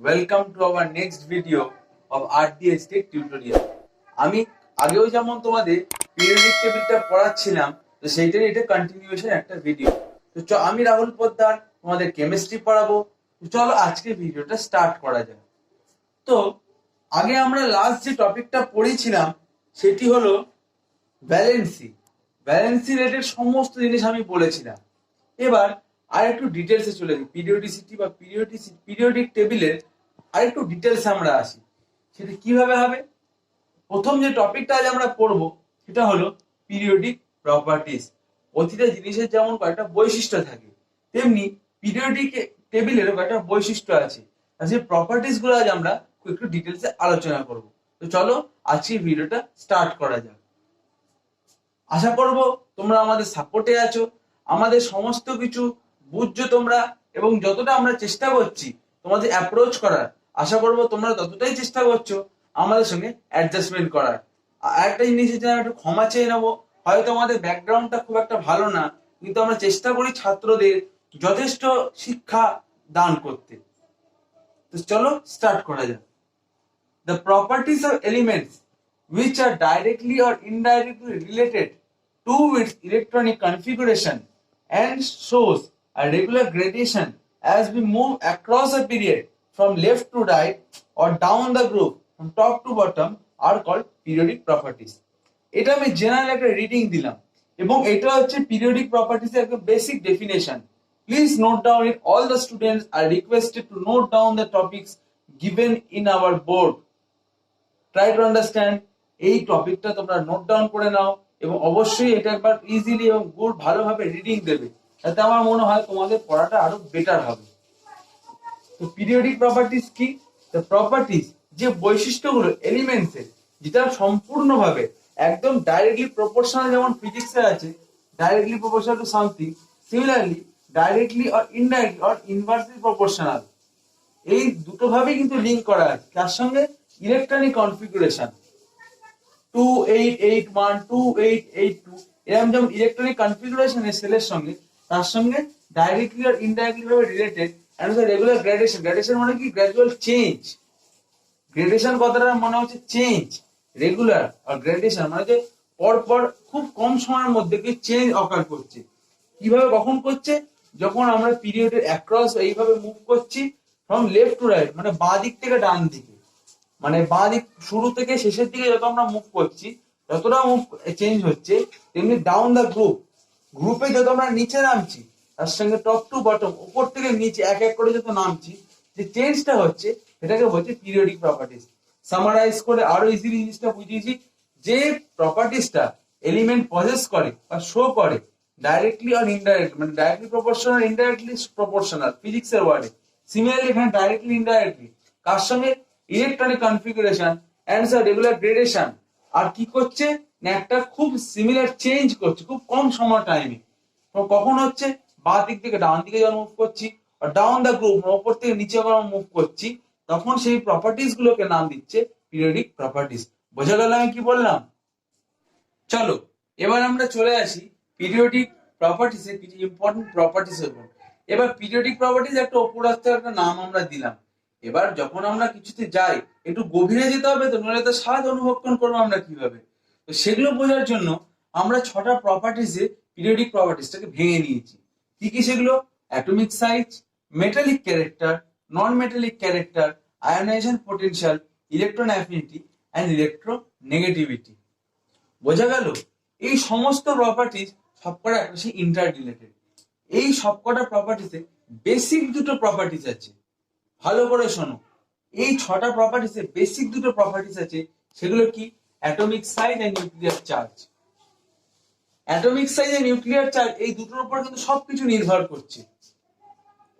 Welcome to our next video of RDS Tech tutorial. আমি আগেও যেমন তোমাদের পিরিয়ডিক টেবিলটা পড়াচ্ছিলাম, তো সেইটারই এটা কন্টিনিউয়েশন একটা ভিডিও। তো আমি রাহুল পোদ্দার তোমাদের কেমিস্ট্রি পড়াবো। তো চলো আজকে ভিডিওটা স্টার্ট করা যাক। তো আগে আমরা লাস্ট যে টপিকটা পড়েছিলাম সেটি হলো ভ্যালেন্সি। ভ্যালেন্সি রেটের সমস্ত জিনিস আমি বলেছিলাম। এবার আর একটু ডিটেলসে চলে যাই, পিরিয়ডিসিটি বা পিরিয়ডিক টেবিলের আর একটু ডিটেলসে আমরা আসি। সেটা কিভাবে হবে? প্রথম যে টপিকটা আজ আমরা পড়বো সেটা হলো পিরিয়ডিক প্রপার্টিস। প্রতিটা জিনিসের যেমন কয়েকটা বৈশিষ্ট্য থাকে, তেমনি পিরিয়ডিক টেবিলেরও কয়েকটা বৈশিষ্ট্য আছে। আর সেই প্রপার্টিস গুলো আজ আমরা একটু ডিটেলসে আলোচনা করব। তো চলো আজকে ভিডিওটা স্টার্ট করা যাক। আশা করব তোমরা আমাদের সাপোর্টে আছো, আমাদের সমস্ত কিছু বুঝছো তোমরা, এবং যতটা আমরা চেষ্টা করছি তোমাদের অ্যাপ্রোচ করার, আশা করব তোমরা ততটাই চেষ্টা করছো আমাদের সঙ্গে অ্যাডজাস্টমেন্ট করার। আর একটা জিনিসের জন্য একটু ক্ষমা চেয়ে নেবো, হয়তো আমাদের ব্যাকগ্রাউন্ডটা খুব একটা ভালো না, কিন্তু আমরা চেষ্টা করি ছাত্রদের যথেষ্ট শিক্ষা দান করতে। তো চলো স্টার্ট করা যাক। The properties of elements which are directly or indirectly related to its electronic configuration and shows a regular gradation as we move across a period from left to right or down the group from top to bottom are called periodic properties. এটা আমি general একটা reading দিলাম, এবং এটা হচ্ছে periodic properties এর একটা basic definition. Please note down it. All the students are requested to note down the topics given in our board. Try to understand. এই টপিকটা তোমরা নোট ডাউন করে নাও, এবং অবশ্যই এটা একবার ইজিলি এবং গুড ভালোভাবে রিডিং দেবে, তাতে আমার মনে হয় তোমাদের পড়াটা আরো বেটার হবে। তো পিরিয়ডিক প্রপার্টিস কি? দ্য প্রপার্টিস, যে বৈশিষ্ট্যগুলো এলিমেন্টস এর, যেটা সম্পূর্ণভাবে একদম ডাইরেক্টলি প্রপোর্শনাল, যেমন ফিজিক্সে আছে directly proportional to something, similarly directly or indirectly or inversely proportional, এই দুটো ভাবেই কিন্তু লিঙ্ক করা আছে। তার সঙ্গে ইলেকট্রনিক কনফিগুরেশন 2881 2882 এরকম যেমন ইলেকট্রনিক কনফিগুরেশন এর সেলের সঙ্গে, তার সঙ্গে ডাইরেক্টলি আর ইনডাইরেক্টলি ভাবে related. And the regular gradation. Gradation মানে কি? Gradual change. গ্রেডেশন কথাটা মনে হচ্ছে চেঞ্জ। রেগুলার আর গ্রেডেশন মানে যে পরপর খুব কম সময়ের মধ্যে কি চেঞ্জ অকার করছে। কিভাবে কখন করছে? যখন আমরা পিরিয়ডের অ্যাক্রস এইভাবে মুভ করছি ফ্রম লেফট টু রাইট, মানে বাঁ দিক থেকে ডান দিকে, মানে বাঁ দিক শুরু থেকে শেষের দিকে যত আমরা মুভ করছি, যতটা মুভ চেঞ্জ হচ্ছে, তেমনি ডাউন দ্য গ্রুপে যত আমরা নিচে নামছি, তার সঙ্গে টপ টু বটম, উপর থেকে নিচে এক এক করে যত নামছি, যে চেঞ্জটা হচ্ছে সেটাকে বলছে পিরিয়ডিক প্রপার্টিস। সামারাইজ করে আরো ইজিলি জিনিসটা বুঝিয়েছি, যে প্রপার্টিসটা এলিমেন্ট পজেস করে বা শো করে ডাইরেক্টলি আর ইনডাইরেক্টলি, মানে ডাইরেক্টলি প্রপোর্শনাল, ইনডাইরেক্টলি প্রপোর্শনাল ফিজিক্সের ওয়ার্ডে। সিমিলারলি এখানে ডাইরেক্টলি ইনডাইরেক্টলি, কার সঙ্গে? Electronic configuration and regular gradation. আর কি করছে না, একটা খুব সিমিলার চেঞ্জ করছে খুব কম সময় টাইমে। কখন হচ্ছে? বাঁ দিক থেকে ডান দিকে যখন মুভ করছি, ডাউন দ্য গ্রুপ, ওপর থেকে নিচে যখন মুভ করছি, তখন সেই প্রপার্টিস গুলোকে নাম দিচ্ছে পিরিয়ডিক প্রপার্টিস। বোঝা গেল আমি কি বললাম? চলো এবার আমরা চলে আসি পিরিয়ডিক প্রপার্টিস এর কিছু ইম্পর্টেন্ট প্রপার্টিস এর উপর। এবার পিরিয়ডিক প্রপার্টিস একটা অপরাস্ত একটা নাম আমরা দিলাম। এবার যখন আমরা কিছুতে যাই একটু গভীরে যেতে হবে, তো নইলে তো স্বাদ অনুভক্ষণ করবো আমরা কিভাবে। তো সেগুলো বোঝার জন্য আমরা 6টা প্রপার্টিসে পিরিয়ডিক প্রপার্টিসটাকে ভেঙে নিয়েছি। কি কি সেগুলো? Atomic size, metallic character, non metallic character, ionisation potential, electron affinity and electronegativity. বোঝা গেল? এই সমস্ত প্রপার্টিস সবকটা একটা সেই ইন্টার রিলেটেড। এই সবকটা প্রপার্টিসে বেসিক দুটো প্রপার্টিস আছে। ভালো করে শোনো, এই 6টা প্রপার্টিসে বেসিক দুটো প্রপার্টিস আছে। সেগুলো কি? Atomic size and nuclear charge. Atomic size and nuclear charge, এই দুটোর উপর কিন্তু সবকিছু নির্ভর করছে।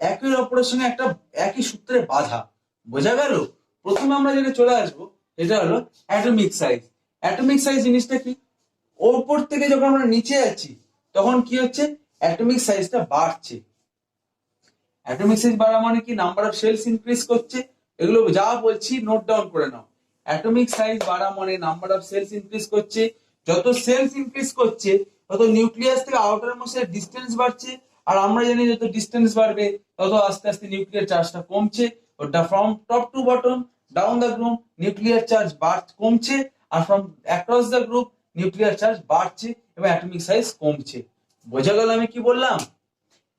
একই অপরের সঙ্গে একটা একই সূত্রে বাঁধা। বোঝা গেল? প্রথমে আমরা যেটা চলে আসবো এটা হলো অ্যাটমিক সাইজ। অ্যাটমিক সাইজ জিনিসটা কি? ওপর থেকে যখন আমরা নিচে যাচ্ছি তখন কি হচ্ছে? অ্যাটমিক সাইজটা বাড়ছে। অ্যাটমিক সাইজ বাড়া মানে কি? নাম্বার অফ সেলস ইনক্রিজ করছে। এগুলো যা বলছি নোট ডাউন করে নাও। অ্যাটমিক সাইজ বাড়া মানে নাম্বার অফ সেলস ইনক্রিজ করছে। যত সেলস ইনক্রিজ করছে তত নিউক্লিয়াস থেকে আউটার মোস্টের ডিস্টেন্স বাড়ছে। আর আমরা জানি যত ডিস্টেন্স বাড়বে তত আস্তে আস্তে নিউক্লিয়ার চার্জটা কমছে, ওটা from top to bottom down the group nuclear charge কমছে, আর from across the group nuclear charge বাড়ছে এবং অ্যাটমিক সাইজ কমছে। বোঝা গেল আমি কি বললাম?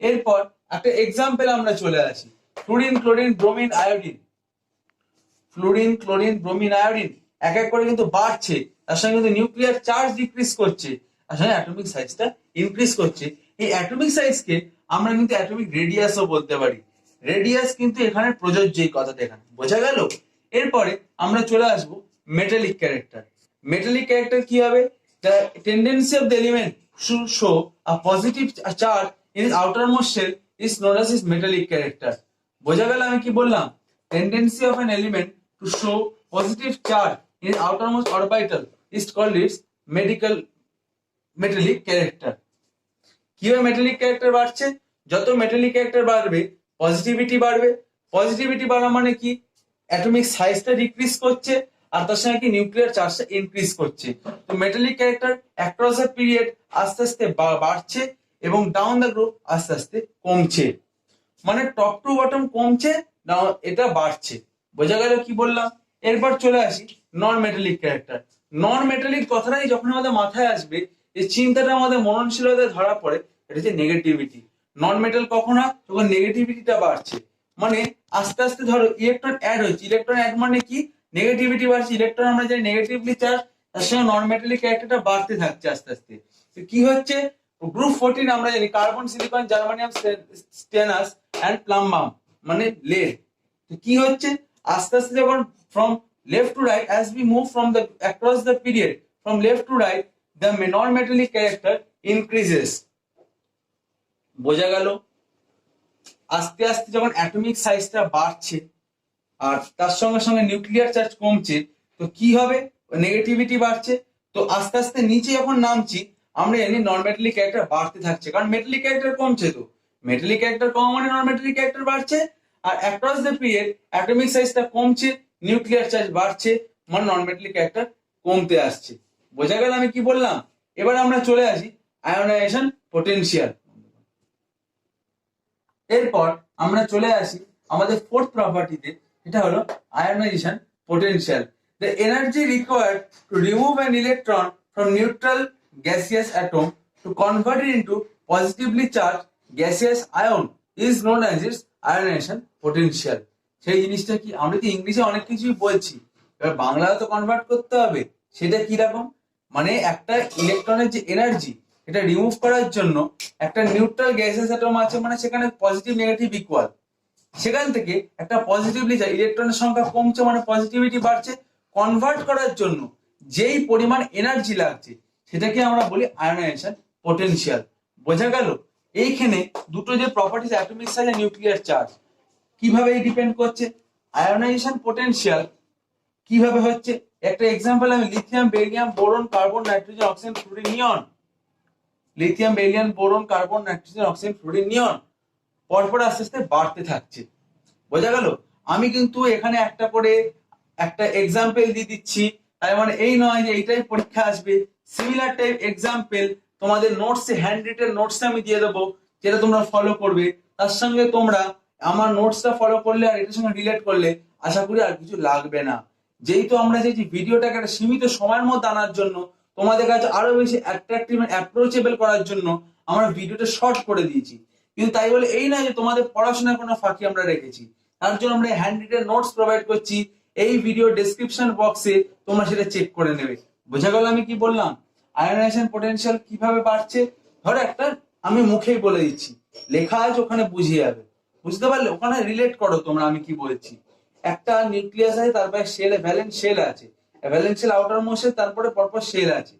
এরপর একটা এক্সাম্পল আমরা চলে আসি, fluorine, chlorine, bromine, iodine. Fluorine, chlorine, bromine, iodine এক এক করে কিন্তু বাড়ছে, তার সঙ্গে কিন্তু নিউক্লিয়ার চার্জ ডিক্রিজ করছে, তার সঙ্গে অ্যাটমিক সাইজটা ইনক্রিজ করছে। এই অ্যাটমিক সাইজকে আমরা কিন্তু অ্যাটমিক রেডিয়াসও বলতে পারি। রেডিয়াস কিন্তু এখানে প্রযোজ্য, এই কথাটা এখানে বোঝা গেল। এরপরে আমরা চলে আসবো মেটালিক ক্যারেক্টার। মেটালিক ক্যারেক্টার কি হবে? The tendency of the element to show a positive charge in its outermost shell is known as its metallic character. বোঝা গেল আমি কি বললাম? Tendency of an element to show positive charge in its outermost orbital is called its metallic character. কিভাবে metallic character বাড়ছে? যত metallic character বাড়বে positivity বাড়বে। পজিটিভিটি বাড়া মানে কি? অ্যাটমিক সাইজটা ডিক্রিজ করছে, আর তার সঙ্গে কি নিউক্লিয়ার চার্জটা ইনক্রিজ করছে। তো metallic character across the period আস্তে আস্তে বাড়ছে এবং ডাউন দ্য গ্রুপ আস্তে আস্তে কমছে। মানে টপ টু বটম কমছে, এটা বাড়ছে। বোঝা গেল কি বললাম? এরপর চলে আসি নন মেটালিক ক্যারেক্টার। নন মেটালিক কথাটাই যখন আমাদের মাথায় আসবে, এই চিন্তাটা আমাদের মননশীলতায় ধরা পড়ে, এটা হচ্ছে নেগেটিভিটি। নন মেটাল কখন হয়? যখন নেগেটিভিটিটা বাড়ছে। মানে আস্তে আস্তে ধরো ইলেকট্রন অ্যাড হচ্ছে, ইলেকট্রন অ্যাড মানে কি? নেগেটিভিটি বাড়ছে, ইলেকট্রন আমরা জানি নেগেটিভলি চার্জ, তার সঙ্গে নন মেটালিক ক্যারেক্টারটা বাড়তে থাকছে আস্তে আস্তে। কি হচ্ছে? গ্রুপ 14 আমরা জানি carbon, silicon, germanium, stannous and plumbum মানে lead। তো কি হচ্ছে? আস্তে আস্তে যখন from left to right, as we move from the across the period from left to right, the non-metallic character increases। বোঝা গেল? আস্তে আস্তে যখন অ্যাটমিক সাইজটা বাড়ছে আর তার সঙ্গে সঙ্গে নিউক্লিয়ার চার্জ কমছে, তো কি হবে? নেগেটিভিটি বাড়ছে। তো আস্তে আস্তে নিচে যখন নামছি আমরা জানি নন মেটালিক ক্যারেক্টার বাড়তে থাকছে, কারণ মেটালিক ক্যারেক্টার কমছে। তো মেটালিক ক্যারেক্টার কম মানে নন মেটালিক ক্যারেক্টার বাড়ছে, আর অ্যাক্রস দ্য পিরিয়ড অ্যাটমিক সাইজটা কমছে, নিউক্লিয়ার চার্জ বাড়ছে, মানে নন মেটালিক ক্যারেক্টার কমতে আসছে। বোঝা গেল আমি কি বললাম? এবার আমরা চলে আসি আয়োনাইজেশন পোটেনশিয়াল। এরপর আমরা চলে আসি আমাদের ফোর্থ প্রপার্টিতে, এটা হলো ionisation potential. The energy required to remove an electron from neutral gaseous atom to convert it into positively charged gaseous ion is known as its ionization potential। সেই জিনিসটা কি? আমরা তো ইংলিশে অনেক কিছুই বলছি, এবার বাংলায় তো কনভার্ট করতে হবে। সেটা কি রকম? মানে একটা ইলেকট্রনের যে এনার্জি, এটা রিমুভ করার জন্য একটা নিউট্রাল গ্যাসিয়াস অ্যাটম আছে, মানে সেখানে পজিটিভ নেগেটিভ ইকুয়াল, সেখান থেকে একটা পজিটিভলি ইলেকট্রনের সংখ্যা কমছে মানে পজিটিভিটি বাড়ছে, কনভার্ট করার জন্য যেই পরিমাণ এনার্জি লাগছে সেটাকে আমরা বলি আয়োনাইজেশন পোটেনশিয়াল। বোঝা গেল? এইখানে দুটো যে প্রপার্টিজ, অ্যাটমিক সাইজ আর নিউক্লিয়ার চার্জ, কিভাবে ডিপেন্ড করছে। আয়োনাইজেশন পোটেনশিয়াল কিভাবে হচ্ছে? একটা এক্সাম্পল আমি lithium, beryllium, boron, carbon, nitrogen, oxygen, fluorine, neon. Lithium, beryllium, boron, carbon, nitrogen, oxygen, fluorine, neon পরপর আস্তে আস্তে বাড়তে থাকছে। বোঝা গেল? আমি কিন্তু এখানে একটা করে একটা এক্সাম্পল দিয়ে দিচ্ছি, তাই মানে এই নয় যে এইটাই পরীক্ষা আসবে। সিমিলার টাইপ এক্সাম্পল তোমাদের নোটসে, হ্যান্ড রিটেন নোটসে আমি দিয়ে দেবো, যেটা তোমরা ফলো করবে। তার সঙ্গে তোমরা আমার নোটসটা ফলো করলে আর এটার সঙ্গে রিলেট করলে আশা করি আর কিছু লাগবে না। যেহেতু আমরা যে ভিডিওটাকে একটা সীমিত সময়ের মধ্যে আনার জন্য, তোমাদের কাছে আরো বেশি অ্যাট্রাকটিভ এন্ড অ্যাপ্রোচেবল করার জন্য আমরা ভিডিওটা শর্ট করে দিয়েছি। কিন্তু তাই বলে এই না যে তোমাদের পড়াশোনার কোনো ফাঁকি আমরা রেখেছি। তার জন্য আমরা হ্যান্ড রিটেন নোটস প্রোভাইড করছি, এই ভিডিও ডেসক্রিপশন বক্সে তোমরা সেটা চেক করে নেবে। বোঝা গেল আমি কি বললাম? আয়োনাইজেশন পোটেনশিয়াল কিভাবে বাড়ছে, ধরো একটা আমি মুখেই বলে দিচ্ছি, লেখা আছে ওখানে বুঝিয়ে যাবে, বুঝতে পারলে? ওখানে রিলেট করো তোমরা আমি কি বলছি। একটা নিউক্লিয়াস আছে, তারপরে শেল, ভ্যালেন্স শেল আছে, valence shell, outermost shell, তারপরে পরপর শেল আছে।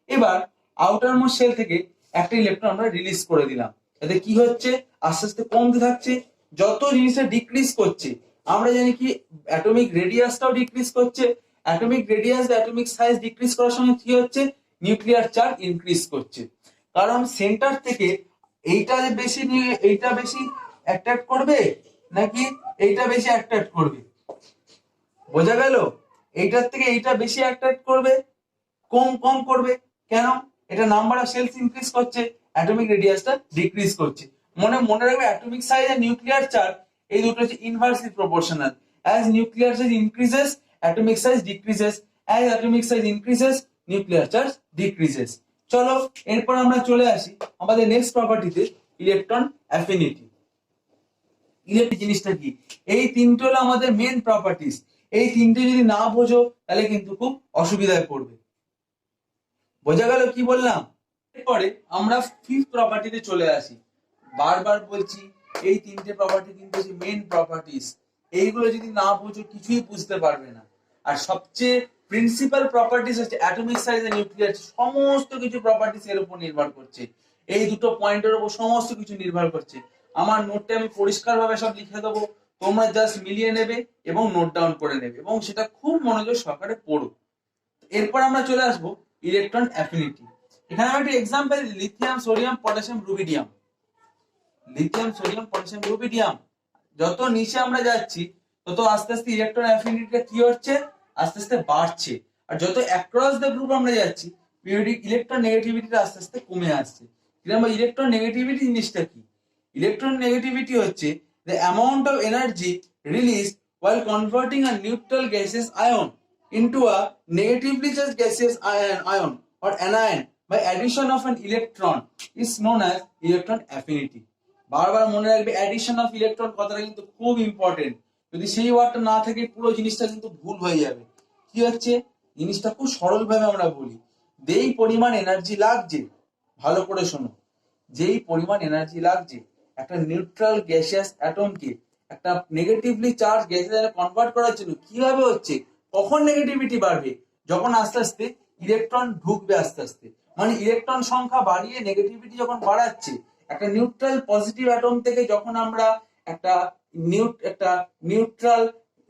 এবার আউটার মোস্ট শেল থেকে একটা ইলেকট্রন আমরা রিলিজ করে দিলাম, এতে কি হচ্ছে? আস্তে আস্তে কমতে থাকছে। যত জিনিসটা ডিক্রিজ করছে, আমরা জানি কি অ্যাটমিক রেডিয়াসটাও ডিক্রিজ করছে। Atomic radius, atomic size decrease করার সঙ্গে কি হচ্ছে? নিউক্লিয়ার চার্জ ইনক্রিজ করছে। কারণ সেন্টার থেকে এইটা বেশি নিয়ে এইটা বেশি অ্যাট্রাক্ট করবে নাকি এইটা বেশি অ্যাট্রাক্ট করবে? বোঝা গেল? এইটার থেকে এইটা বেশি অ্যাট্রাক্ট করবে, কম কম করবে। কেন? এটা নাম্বার অফ সেলস ইনক্রিজ করছে, অ্যাটমিক রেডিয়াসটা ডিক্রিজ করছে। মনে রাখবে অ্যাটমিক সাইজ আর নিউক্লিয়ার চার্জ এই দুটো হচ্ছে inversely proportional. as nuclear size increases atomic size decreases, as atomic size increases nuclear charge decreases. চলো এরপর আমরা চলে আসি আমাদের নেক্সট প্রপার্টিতে, ইলেকট্রন অ্যাফিনিটি। ইলেকট্রিক জিনিসটা কি? এই তিনটে হলো আমাদের মেন প্রপার্টিজ। এই তিনটে যদি না বোঝো তাহলে কিন্তু খুব অসুবিধায় পড়বে। বোঝা গেল কি বললাম? এরপরে আমরা ফিফথ প্রপার্টিতে চলে আসি। বারবার বলছি এই তিনটে প্রপার্টি কিন্তু মেন প্রপার্টিজ, এইগুলো যদি না বোঝো কিছুই বুঝতে পারবে না। আর সবচেয়ে প্রিন্সিপাল প্রপার্টিজ হচ্ছে অ্যাটমিক সাইজ আর নিউক্লিয়ার, সমস্ত কিছু প্রপার্টিজ এর উপর নির্ভর করছে। এই দুটো পয়েন্টের উপর সমস্ত কিছু নির্ভর করছে। আমার নোটটা আমি পরিষ্কারভাবে সব লিখে দেবো, তোমরা জাস্ট মিলিয়ে নেবে এবং নোট ডাউন করে নেবে এবং সেটা খুব মনোযোগ সহকারে পড়ো। এরপর আমরা চলে আসবো ইলেকট্রন অ্যাফিনিটি। এখানে আমি একটা example, lithium sodium potassium rubidium. Lithium sodium potassium rubidium, যত নিচে আমরা যাচ্ছি তত আস্তে আস্তে ইলেকট্রন অ্যাফিনিটিটা কি হচ্ছে, আস্তে আস্তে বাড়ছে। আর যত অ্যাক্রস দ্য গ্রুপ আমরা যাচ্ছি পিরিয়ডিক ইলেকট্রন নেগেটিভিটিটা আস্তে আস্তে কমে আসছে। কিংবা ইলেকট্রন নেগেটিভিটি জিনিসটা কি? ইলেকট্রন নেগেটিভিটি হচ্ছে the amount of energy released while converting a neutral gaseous ion into a negatively charged gaseous ion or anion by addition of an electron is known as electron affinity. বারবার মনে রাখবে addition of electron কথাটা কিন্তু খুব important. যদি সেই ওয়ার্ডটা না থাকে পুরো জিনিসটা কিন্তু ভুল হয়ে যাবে। কি হচ্ছে জিনিসটা খুব সরলভাবে আমরা বলি, যেই পরিমাণ এনার্জি লাগছে, ভালো করে শোনো, যেই পরিমাণ এনার্জি লাগছে একটা নিউট্রাল গ্যাসিয়াস অ্যাটমকে একটা নেগেটিভলি চার্জ গ্যাসে কনভার্ট করার জন্য, কিভাবে হচ্ছে, কখন নেগেটিভিটি বাড়বে, যখন আস্তে আস্তে ইলেকট্রন ঢুকবে আস্তে আস্তে, মানে ইলেকট্রন সংখ্যা বাড়িয়ে নেগেটিভিটি যখন বাড়াচ্ছে, একটা নিউট্রাল পজিটিভ অ্যাটম থেকে যখন আমরা একটা নিউট্রাল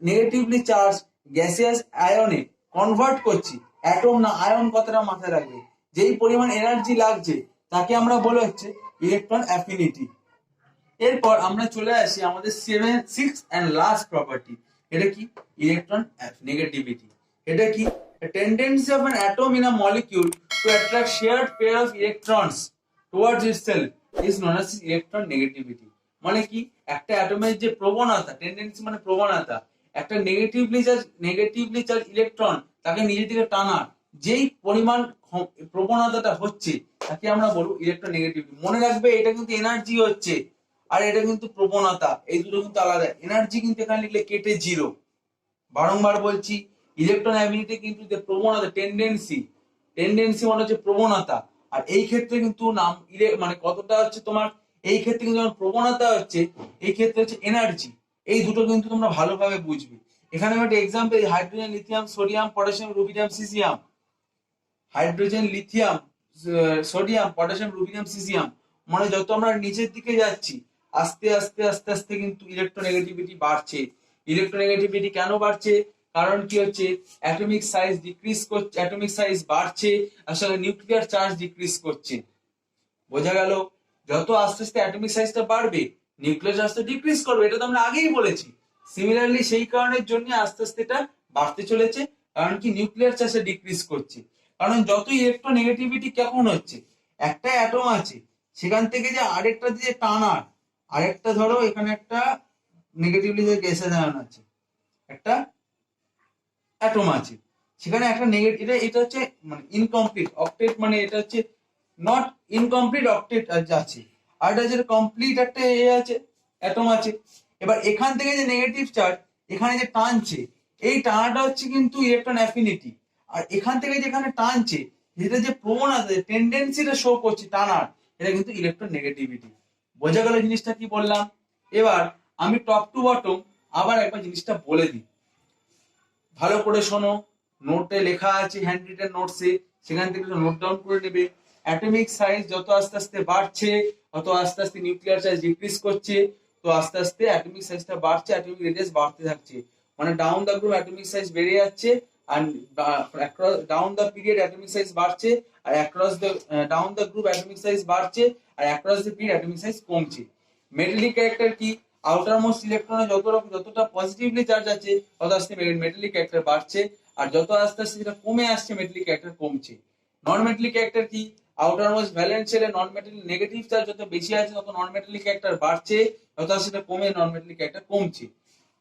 নেগেটিভলি চার্জ গ্যাসিয়াস আয়নে কনভার্ট করছি, অ্যাটম না আয়ন কথাটা মাথায় রাখবে, যেই পরিমাণ এনার্জি লাগছে তাকে আমরা বলে হচ্ছে ইলেকট্রন অ্যাফিনিটি। এরপর আমরা চলে আসি আমাদের সিক্স এন্ড লাস্ট প্রপার্টি। এটা কি? Electron negativity. এটা কি? a tendency of an atom in a molecule to attract shared pair of electrons towards itself is known as electron negativity. মানে কি? একটা অ্যাটমের যে প্রবণতা, টেন্ডেন্সি মানে প্রবণতা, একটা নেগেটিভলি চার্জ ইলেকট্রন তাকে নিজে থেকে টানার যেই পরিমাণ প্রবণতাটা হচ্ছে তাকে আমরা বলবো ইলেকট্রন নেগেটিভিটি। মনে রাখবে এটা কিন্তু এনার্জি হচ্ছে আর এটা কিন্তু প্রবণতা, এই দুটো কিন্তু আলাদা। এনার্জি কিন্তু এখানে লিখলে কেটে জিরো। বারংবার বলছি ইলেকট্রন অ্যাফিনিটি কিন্তু প্রবণতা, টেন্ডেন্সি মানে হচ্ছে প্রবণতা, আর এই ক্ষেত্রে কিন্তু নাম মানে কতটা হচ্ছে তোমার, এই ক্ষেত্রে কিন্তু প্রবণতা হচ্ছে, এই ক্ষেত্রে হচ্ছে এনার্জি। এই দুটো কিন্তু তোমরা ভালোভাবে বুঝবে। এখানে আমি একটা example, hydrogen lithium sodium potassium rubidium caesium. Hydrogen lithium sodium potassium rubidium caesium, মানে যত আমরা নিচের দিকে যাচ্ছি আস্তে আস্তে আস্তে আস্তে কিন্তু ইলেকট্রোনেগেটিভিটি বাড়ছে। ইলেকট্রোনেগেটিভিটি কেন বাড়ছে? কারণ কি হচ্ছে, অ্যাটমিক সাইজ ডিক্রিজ করছে, অ্যাটমিক সাইজ বাড়ছে, আসলে নিউক্লিয়ার চার্জ ডিক্রিজ করছে। বোঝা গেল? যত আস্তে আস্তে অ্যাটমিক সাইজটা বাড়বে নিউক্লিয়ার চার্জটা ডিক্রিজ করবে, এটা তো আমরা আগেই বলেছি। সিমিলারলি সেই কারণের জন্য আস্তে আস্তে এটা বাড়তে চলেছে, কারণ কি নিউক্লিয়ার চার্জটা ডিক্রিজ করছে। কারণ যত ইলেকট্রোনেগেটিভিটি কেমন হচ্ছে, একটা অ্যাটম আছে সেখান থেকে যে আরেকটা যে টানার, আরেকটা ধরো এখানে একটা নেগেটিভলি যে গ্যাসের আয়ন আছে, একটা অ্যাটম আছে, সেখানে একটা নেগেটিভ, এটা হচ্ছে মানে ইনকমপ্লিট অক্টেট, মানে এটা হচ্ছে নট ইনকমপ্লিট অক্টেট আছে, আর এটা হচ্ছে কমপ্লিট একটা এ আছে, অ্যাটম আছে। এবার এখান থেকে যে নেগেটিভ চার্জ এখানে যে টানছে, এই টানাটা হচ্ছে কিন্তু ইলেকট্রন অ্যাফিনিটি। আর এখান থেকে যেখানে টানছে যেটা যে প্রবণতা, টেন্ডেন্সিটা শো করছে টানার, এটা কিন্তু ইলেকট্রন নেগেটিভিটি। বোঝা গেল জিনিসটা কি বললাম? এবার আমি টপ টু বটম আবার একবার জিনিসটা বলে দিই, ভালো করে শোনো। নোটে লেখা আছে, হ্যান্ড রিটেন নোটসে, সেখান থেকে নোট ডাউন করে নেবে। অ্যাটমিক সাইজ যত আস্তে আস্তে বাড়ছে তত আস্তে আস্তে নিউক্লিয়ার চার্জ ডিক্রিজ করছে, তো আস্তে আস্তে অ্যাটমিক সাইজটা বাড়ছে, অ্যাটমিক রেডিয়াস বাড়তে থাকছে, মানে down the group atomic size বেড়ে যাচ্ছে, আর down the period atomic size বাড়ছে, আর across the down the group atomic size বাড়ছে, আর across the period atomic size কমছে। মেটালিক ক্যারেক্টার কি? আউটার মোস্ট ইলেকট্রনে যতটা পজিটিভলি চার্জ আছে তত আস্তে মেটালিক ক্যারেক্টার বাড়ছে, আর যত আস্তে আস্তে সেটা কমে আসছে মেটালিক ক্যারেক্টার কমছে। নন মেটালিক ক্যারেক্টার কি? আউটার মোস্ট ভ্যালেন্স শেলে নন মেটালিক নেগেটিভ চার্জ যত বেশি আছে তত নন মেটালিক ক্যারেক্টার বাড়ছে, যত সেটা কমে নন মেটালিক ক্যারেক্টার কমছে।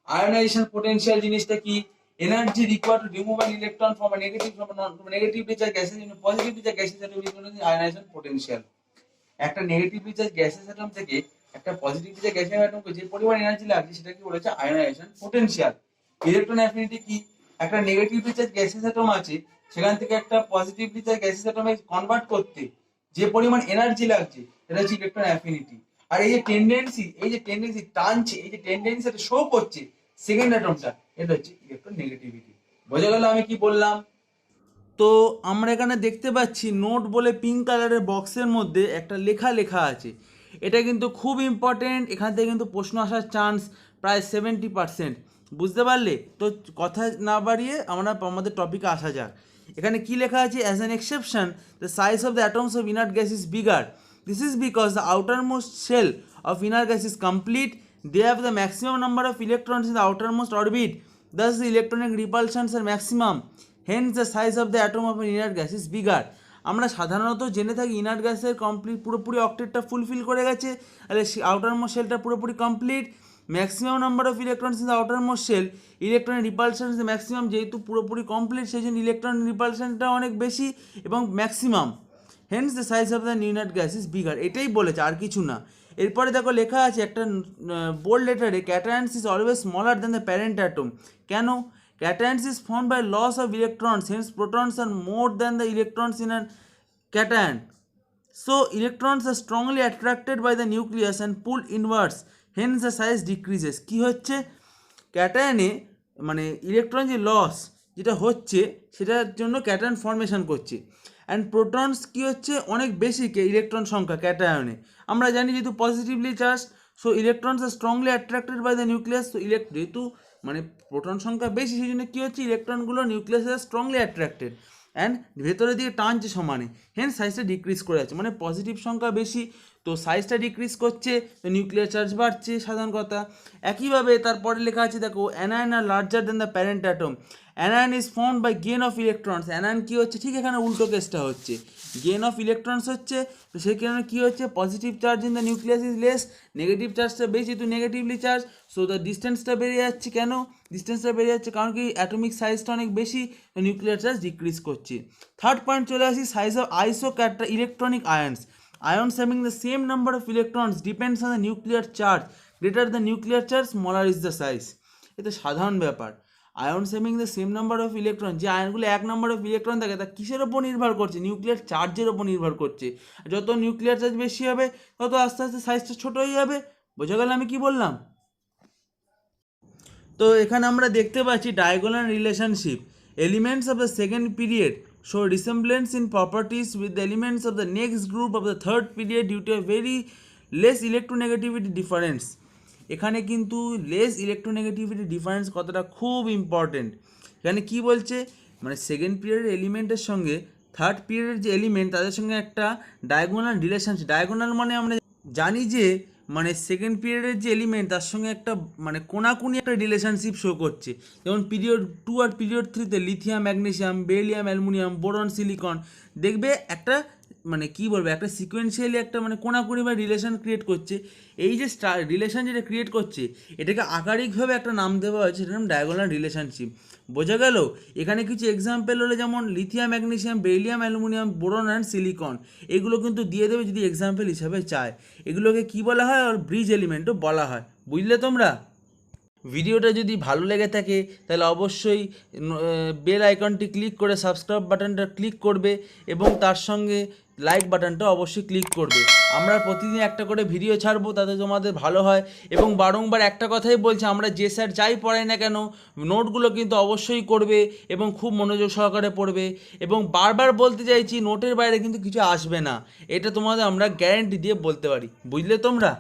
আয়োনাইজেশন পোটেনশিয়াল জিনিসটা কি? Energy required to remove an electron from a negatively charge gaseous into positively charge gaseous that will be ionisation potential. একটা নেগেটিভলি চার্জ গ্যাসেস অ্যাটম থেকে একটা পজিটিভলি চার্জ গ্যাসেস অ্যাটমকে যে পরিমাণ energy লাগছে সেটা কি বলেছে? Ionisation potential. ইলেকট্রন অ্যাফিনিটি কি? একটা নেগেটিভলি চার্জ গ্যাসেস অ্যাটম আছে, সেখান থেকে একটা পজিটিভলি চার্জ গ্যাসেস অ্যাটমে কনভার্ট করতে যে পরিমাণ এনার্জি লাগছে সেটা হচ্ছে ইলেকট্রন অ্যাফিনিটি। আর এই যে টেন্ডেন্সি টানছে, এই যে টেন্ডেন্সি এটা শো করছে সেকেন্ড অ্যাটমটা, এটা হচ্ছে ইলেকট্রন নেগেটিভিটি। বোঝা গেল আমি কি বললাম? তো আমরা এখানে দেখতে পাচ্ছি নোট বলে পিঙ্ক কালারের বক্সের মধ্যে একটা লেখা আছে। এটা কিন্তু খুব ইম্পর্টেন্ট, এখান থেকে কিন্তু প্রশ্ন আসার চান্স প্রায় 70%। বুঝতে পারলে? তো কথা না বাড়িয়ে আমরা আমাদের টপিকে আসা যাক। এখানে কি লেখা আছে? As an exception the size of the atoms of inert gas is bigger. This is because the outermost shell of inert gas is complete, they have the maximum number of electrons in the outermost orbit, thus the electronic repulsions are maximum, hence the size of the atom of an inert gas is bigger. আমরা সাধারণত জেনে থাকি inert গ্যাসের complete পুরোপুরি অক্টেটটা fulfil করে গেছে, তাহলে outermost শেলটা পুরোপুরি complete. Maximum number of electrons in the outermost shell, electronic repulsion is maximum, যেহেতু পুরোপুরি কমপ্লিট সেই জন্য ইলেকট্রন রিপালশনটা অনেক বেশি এবং maximum, hence the size of the inert gas is bigger. এটাই বলেছে, আর কিছু না। এরপরে দেখো লেখা আছে একটা বোল্ড লেটারে, cations is always smaller than the parent atom. কেন? Cations is formed by loss of electrons, hence protons are more than the electrons in an cation. So electrons are strongly attracted by the nucleus and pulled inwards, hence the size decreases. কি হচ্ছে? ক্যাটায়নে মানে electron যে loss যেটা হচ্ছে সেটার জন্য cation formation করছে। And protons কি হচ্ছে? অনেক বেশি ইলেকট্রন সংখ্যা ক্যাটায়নে। আমরা জানি যেহেতু positively charge, so electrons are strongly attracted by the nucleus. তো যেহেতু মানে প্রোটন সংখ্যা বেশি সেই জন্য কী হচ্ছে? ইলেকট্রনগুলো নিউক্লিয়াসে স্ট্রংলি অ্যাট্রাক্টেড অ্যান্ড ভেতরের দিকে টানছে সমানে, হেন সাইজটা ডিক্রিজ করে যাচ্ছে। মানে পজিটিভ সংখ্যা বেশি তো সাইজটা ডিক্রিজ করছে, তো নিউক্লিয়ার চার্জ বাড়ছে, সাধারণ কথা। একইভাবে তারপরে লেখা আছে দেখো, anion are larger than the parent atom. Anion is formed by gain of electrons. Anion কী হচ্ছে? ঠিক এখানে উল্টো কেসটা হচ্ছে, গেন অফ ইলেকট্রনস হচ্ছে, তো সেই কারণে কী হচ্ছে? Positive charge in the nucleus is less, negative চার্জটা বেশি, যেহেতু নেগেটিভলি চার্জ সো দ্য ডিস্টেন্সটা বেড়ে যাচ্ছে। কেন ডিস্টেন্সটা বেড়ে যাচ্ছে? কারণ কি অ্যাটমিক সাইজটা অনেক বেশি, নিউক্লিয়ার চার্জ ডিক্রিজ করছে। থার্ড পয়েন্ট চলে আসি, size of electronic আয়ন্স। Ions having the same number of electrons depends on the nuclear charge. Greater the nuclear charge, smaller is the size. এটা সাধারণ ব্যাপার। আয়ন্স having the same number of electron, যে আয়নগুলো এক number of electron থাকে তা কিসের ওপর নির্ভর করছে? নিউক্লিয়ার চার্জের ওপর নির্ভর করছে। যত নিউক্লিয়ার চার্জ বেশি হবে তত আস্তে আস্তে সাইজটা ছোটো হয়ে যাবে। বোঝা গেল আমি কি বললাম? তো এখানে আমরা দেখতে পাচ্ছি diagonal relationship. Elements of the second period show resemblance in properties with the elements of the next group of the third period due to a very less electronegativity difference. এখানে কিন্তু লেস ইলেকট্রোনেগেটিভিটি ডিফারেন্স কথাটা খুব important. এখানে কি বলছে? মানে second পিরিয়ডের এলিমেন্টের সঙ্গে থার্ড পিরিয়ডের যে এলিমেন্ট তাদের সঙ্গে একটা ডায়াগোনাল রিলেশনশিপ। ডায়াগোনাল মানে আমরা জানি যে মানে সেকেন্ড পিরিয়ডের যে এলিমেন্ট তার সঙ্গে একটা মানে কোনাকুনি একটা রিলেশনশিপ শো করছে। যেমন পিরিয়ড 2 আর পিরিয়ড 3-তে lithium, magnesium, beryllium, aluminium, boron, silicon, দেখবে একটা মানে কি বলবো একটা সিকোয়েন্সিয়ালি একটা মানে কোনাকুনি বা রিলেশন ক্রিয়েট করছে। এই যে রিলেশন যেটা ক্রিয়েট করছে এটাকে আকারিকভাবে একটা নাম দেওয়া হয়েছে, সেটার নাম ডায়াগোনাল রিলেশনশিপ। বোঝা গেল? এখানে কিছু এক্সাম্পল হলো যেমন lithium, magnesium, beryllium, aluminium, boron and silicon, এগুলো কিন্তু দিয়ে দেবে যদি এক্সাম্পল হিসাবে চায়। এগুলোকে কি বলা হয়? আর ব্রিজ এলিমেন্টও বলা হয়। বুঝলে তোমরা? ভিডিওটা যদি ভালো লেগে থাকে তাহলে অবশ্যই বেল আইকনটি ক্লিক করে সাবস্ক্রাইব বাটনটা ক্লিক করবে এবং তার সঙ্গে লাইক বাটনটা অবশ্যই ক্লিক করবে। আমরা প্রতিদিন একটা করে ভিডিও ছাড়বো, তাতে তোমাদের ভালো হয়। এবং বারংবার একটা কথাই বলছি, আমরা যে স্যার যাই পড়াই না কেন নোটগুলো কিন্তু অবশ্যই করবে এবং খুব মনোযোগ সহকারে পড়বে। এবং বারবার বলতে চাইছি, নোটের বাইরে কিন্তু কিছু আসবে না, এটা তোমাদের আমরা গ্যারেন্টি দিয়ে বলতে পারি। বুঝলে তোমরা?